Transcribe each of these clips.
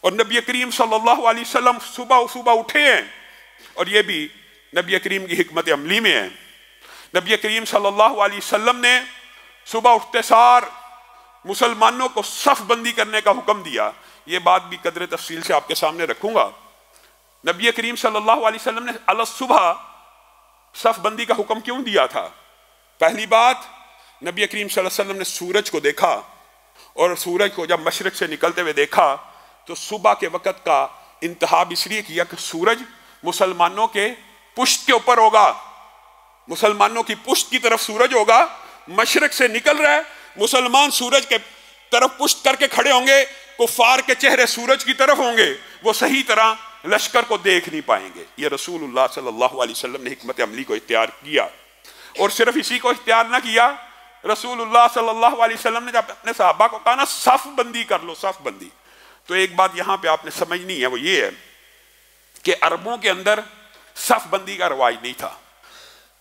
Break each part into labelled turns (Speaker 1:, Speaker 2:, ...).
Speaker 1: और नबी करीम सल्लल्लाहु अलैहि वसल्लम सुबह सुबह उठे हैं, और ये भी नबी करीम की हिकमत अमली में है। नबी करीम सल्लल्लाहु अलैहि वसल्लम ने सुबह उठते सार मुसलमानों को सफ बंदी करने का हुक्म दिया। ये बात भी कदर तफसील से आपके सामने रखूंगा। नबी करीम सल्लल्लाहु अलैहि वसल्लम ने अल सुबह सफ बंदी का हुक्म क्यों दिया था? पहली बात, नबी करीम सल्लल्लाहु अलैहि वसल्लम ने सूरज को देखा, और सूरज को जब मशरिक से निकलते हुए देखा तो सुबह के वक़्त का इंतहाब इसलिए किया कि सूरज मुसलमानों के पुष्ट के ऊपर होगा, मुसलमानों की पुष्ट की तरफ सूरज होगा, मशरिक से निकल रहा है, मुसलमान सूरज के तरफ पुष्ट करके खड़े होंगे, कुफार के चेहरे सूरज की तरफ होंगे, वो सही तरह लश्कर को देख नहीं पाएंगे। ये रसूलुल्लाह सल्लल्लाहु अलैहि वसल्लम ने हिकमत अमली को इख्तियार किया। और सिर्फ इसी को इख्तियार ना किया, रसूलुल्लाह सल्लल्लाहु अलैहि वसल्लम ने जब अपने सहाबा को कहा ना सफ बंदी कर लो, सफ बंदी, तो एक बात यहां पे आपने समझनी है, वो ये है कि अरबों के अंदर सफ बंदी का रवाज नहीं था।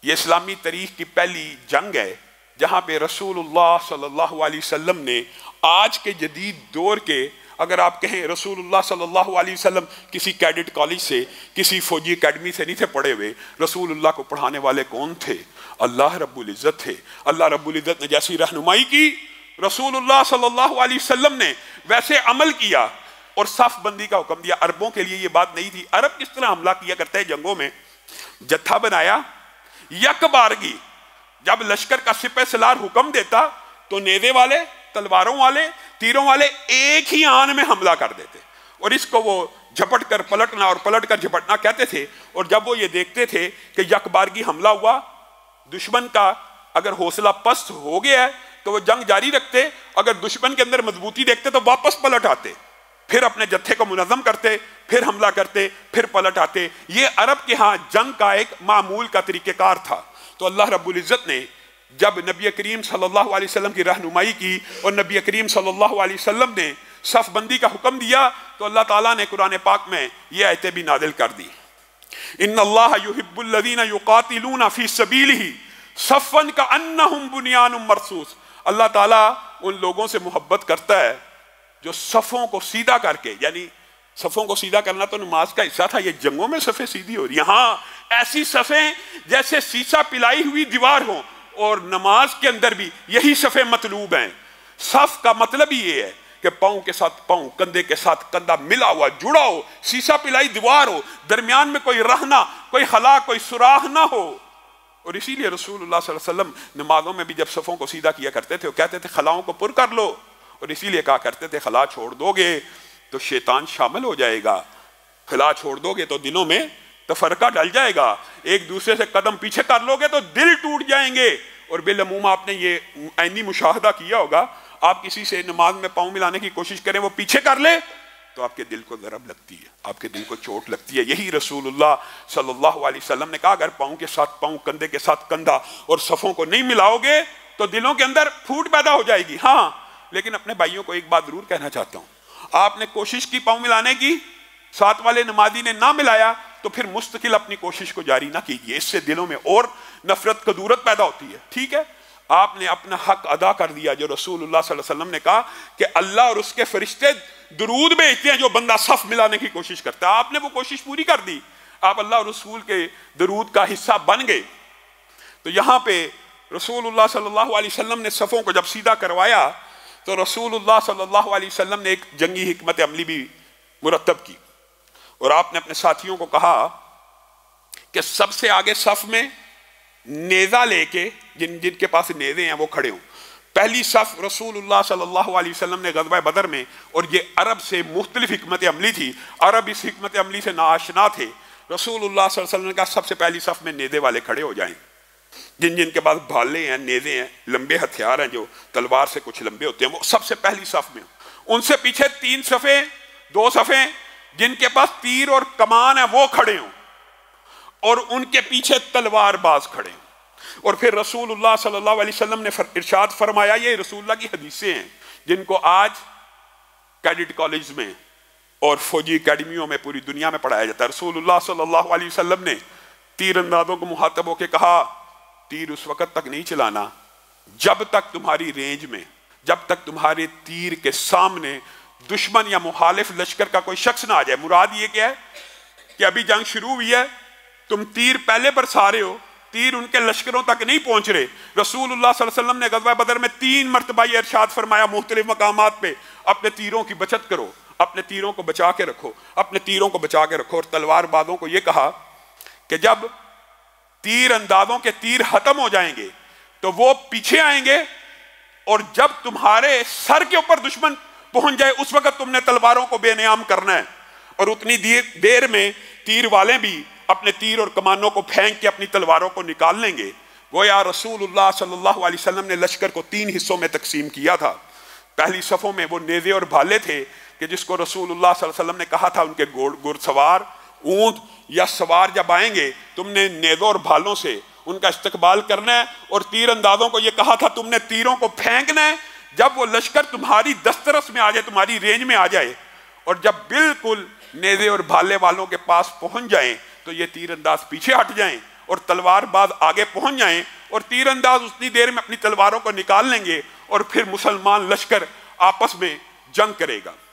Speaker 1: ये इस्लामी तारीख की पहली जंग है जहां पे रसूलुल्लाह सल्लल्लाहु अलैहि वसल्लम ने आज के जदीद दौर के, अगर आप कहें रसूलुल्लाह सल्लल्लाहु अलैहि वसल्लम किसी कैडेट कॉलेज से, किसी फौजी एकेडमी से नहीं थे पढ़े हुए, रसूलुल्लाह को पढ़ाने वाले कौन थे? अल्लाह रब्बुल इज़्ज़त थे। अल्लाह रब्बुल इज़्ज़त ने जैसी रहनुमाई की, रसूलुल्लाह सल्लल्लाहु अलैहि वसल्लम ने वैसे अमल किया और सफ बंदी का हुक्म दिया। अरबों के लिए ये बात नहीं थी। अरब किस तरह हमला किया करते हैं जंगों में, जत्था बनाया, यकबारगी, जब लश्कर का सिपह सलार हुक्म देता तो नेज़े वाले, तलवारों वाले, तीरों वाले एक ही आन में हमला कर देते, और इसको वो झपट कर पलटना और पलट कर झपटना कहते थे। और जब वो ये देखते थे कि यकबारगी हमला हुआ, दुश्मन का अगर हौसला पस्त हो गया है तो वो जंग जारी रखते, अगर दुश्मन के अंदर मजबूती देखते तो वापस पलट आते, फिर अपने जत्थे को मुनज़्ज़म करते, फिर हमला करते, फिर पलट आते। ये अरब के यहाँ जंग का एक मामूल का तरीक़ेकार था। तो अल्लाह रब्बुल इज़्ज़त ने जब नबी करीम सल्लल्लाहु अलैहि वसल्लम की रहनुमाई की और नबी करीम सल्लल्लाहु अलैहि वसल्लम ने सफ बंदी का हुक्म दिया, तो अल्लाह ताला ने कुरान पाक में ये आयतें भी नाज़िल कर दी। इन्नल्लाह युहिब्बुल लज़ीना युक़ातिलूना फ़ी सबीलिही सफ़्फ़न कअन्नहुम बुनियानुम मरसूस। अल्लाह ताला उन लोगों से मोहब्बत करता है जो सफ़ों को सीधा करके, यानी सफ़ों को सीधा करना तो नमाज का हिस्सा था, ये जंगों में सफ़ें सीधी हो रही। यहाँ ऐसी सफ़ें जैसे शीशा पिलाई हुई दीवार हो, और नमाज के अंदर भी यही सफ़ें मतलूब हैं। सफ़ का मतलब ही ये है कि पाँव के साथ पाँव, कंधे के साथ कंधा मिला हुआ, जुड़ा हो, शीशा पिलाई दीवार हो, दरमियान में कोई रहना, कोई खला, कोई सुराख ना हो। और इसीलिए रसूलुल्लाह सल्लल्लाहु अलैहि वसल्लम नमाजों में भी जब सफ़ों को सीधा किया करते थे, वो कहते थे खलाओं को पुर कर लो, और इसीलिए कहा करते थे खला छोड़ दोगे तो शैतान शामिल हो जाएगा, खला छोड़ दोगे तो दिनों में तफरका डल जाएगा, एक दूसरे से कदम पीछे कर लोगे तो दिल टूट जाएंगे। और बिलअमूम आपने ये ऐनी मुशाहदा किया होगा, आप किसी से नमाज में पाँव मिलाने की कोशिश करें, वो पीछे कर ले तो आपके दिल को ज़रब लगती है, आपके दिल को चोट लगती है। यही रसूलुल्लाह सल्लल्लाहु अलैहि वसल्लम ने कहा, अगर पाँव के साथ पाँव, कंधे के साथ कंधा और सफ़ों को नहीं मिलाओगे तो दिलों के अंदर फूट पैदा हो जाएगी। हाँ, लेकिन अपने भाइयों को एक बात जरूर कहना चाहता हूँ, आपने कोशिश की पाँव मिलाने की, साथ वाले नमाजी ने ना मिलाया, तो फिर मुस्तकिल अपनी कोशिश को जारी ना कीजिए, इससे दिलों में और नफरत कदूरत पैदा होती है। ठीक है, आपने अपना हक अदा कर दिया जो रसूलुल्लाह सल्लल्लाहु अलैहि वसल्लम ने कहा कि अल्लाह और उसके फरिश्ते दुरूद भेजते हैं जो बंदा सफ मिलाने की कोशिश करता है, आपने वो कोशिश पूरी कर दी, आप अल्लाह और रसूल के दुरूद का हिस्सा बन गए। तो यहाँ पे रसूलुल्लाह सल्लल्लाहु अलैहि वसल्लम ने सफ़ों को जब सीधा करवाया तो रसूलुल्लाह सल्लल्लाहु अलैहि वसल्लम ने एक जंगी हिकमत अमली भी मुरतब की, और आपने अपने साथियों को कहा कि सबसे आगे सफ में नेज़ा लेके, जिनके पास नेज़े हैं वो खड़े हों। पहली सफ रसूलुल्लाह सल्लल्लाहु अलैहि वसल्लम ने ग़ज़वा बदर में, और ये अरब से मुख्तलिफ हिकमत अमली थी, अरब इस हिकमत अमली से नाआशना थे। रसूलुल्लाह सल्लल्लाहु अलैहि वसल्लम ने कहा सबसे पहली सफ में नेज़े वाले खड़े हो जाएं, जिनके पास भाले हैं, नेज़े हैं, लंबे हथियार हैं जो तलवार से कुछ लंबे होते हैं, वो सबसे पहली सफ में। उनसे पीछे 3 सफ़ें, 2 सफ़ें जिनके पास तीर और कमान है वो खड़े हों, और उनके पीछे तलवारबाज खड़े हों। और फिर रसूलुल्लाह सल्लल्लाहु अलैहि वसल्लम ने इरशाद फरमाया, ये रसूलुल्लाह की हदीसें हैं जिनको आज कैडेट कॉलेज में और फौजी एकेडमियों में पूरी दुनिया में पढ़ाया जाता है। रसूलुल्लाह सल्लल्लाहु अलैहि वसल्लम ने तीर अंदाजों को मुहातब होकर कहा, तीर उस वक़्त तक नहीं चलाना जब तक तुम्हारी रेंज में, जब तक तुम्हारे तीर के सामने दुश्मन या मुखालिफ लश्कर का कोई शख्स ना आ जाए। मुराद ये क्या है कि अभी जंग शुरू हुई है, तुम तीर पहले बरसा रहे हो, तीर उनके लश्करों तक नहीं पहुंच रहे। रसूलुल्लाह सल्लल्लाहु अलैहि वसल्लम ने गज़वा बदर में 3 मरतबा ये इरशाद फरमाया मुख्तलिफ मकामात पे, अपने तीरों की बचत करो, अपने तीरों को बचा के रखो, अपने तीरों को बचा के रखो। और तलवारबाजों को यह कहा कि जब तीर अंदाजों के तीर खत्म हो जाएंगे तो वो पीछे आएंगे, और जब तुम्हारे सर के ऊपर दुश्मन पहुंच जाए उस वक्त तुमने तलवारों को बेनियाम करना है। और उतनी देर में तीर वाले भी अपने तीर और कमानों को फेंक के अपनी तलवारों को निकाल लेंगे। गोया रसूलुल्लाह सल्लल्लाहु अलैहि वसल्लम ने लश्कर को 3 हिस्सों में तकसीम किया था। पहली सफ़ों में वो नेज़े और भाले थे कि जिसको रसूलुल्लाह सल्लल्लाहु अलैहि वसल्लम ने कहा था उनके घुड़सवार ऊंट या सवार जब आएंगे तुमने नेज़ों और भालों से उनका इस्तकबाल करना है। और तीर अंदाजों को यह कहा था तुमने तीरों को फेंकना है जब वो लश्कर तुम्हारी दस्तरस में आ जाए, तुम्हारी रेंज में आ जाए। और जब बिल्कुल नेज़े और भाले वालों के पास पहुंच जाएं तो ये तीरंदाज पीछे हट जाएं और तलवारबाज आगे पहुंच जाएं, और तीरंदाज उतनी देर में अपनी तलवारों को निकाल लेंगे और फिर मुसलमान लश्कर आपस में जंग करेगा।